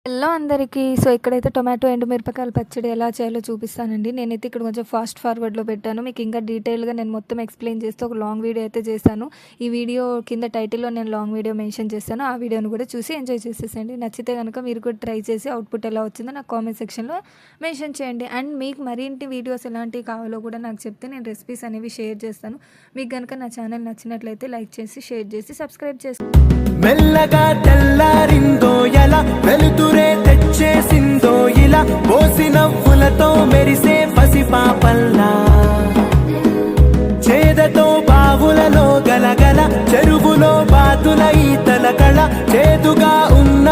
Hello అందరికీ. So, ఇక్కడైతే tomato ఎండుమిరపకాయల పచ్చడి ఎలా చేయాలో చూపిస్తానండి. నేనైతే ఇక్కడ కొంచెం ఫాస్ట్ ఫార్వర్డ్‌లో పెట్టాను. మీకు ఇంకా డీటెయిల్‌గా నేను మొత్తం ఎక్స్‌ప్లెయిన్ చేస్తూ ఒక లాంగ్ వీడియో అయితే చేశాను. ఈ వీడియో కింద టైటిల్‌లో నేను లాంగ్ వీడియో మెన్షన్ చేస్తాను. ఆ వీడియోని కూడా చూసి ఎంజాయ్ చేసేసేయండి. నచ్చితే గనుక మీరు కూడా ట్రై చేసి అవుట్‌పుట్ ఎలా వచ్చిందో నాకు కామెంట్ సెక్షన్‌లో మెన్షన్ చేయండి. అండ్ మీకు మరింటి వీడియోస్ ఎలాంటివి కావాలో కూడా నాకు చెప్తే నేను రెసిపీస్ అనేవి షేర్ చేస్తాను. మీకు గనుక నా ఛానల్ నచ్చినట్లయితే లైక్ చేసి, షేర్ చేసి, సబ్స్క్రైబ్ చేసుకోండి. మెల్లగా తెల్లారిందో ఎలా వెలుతురే తెచ్చేసిందో ఇలా పోసి నవ్వులతో మెరిసే పసిపాపల్లా చేదతో బావులలో గలగల చెరువులో బాతుల ఈతల కళ చేదుగా ఉన్న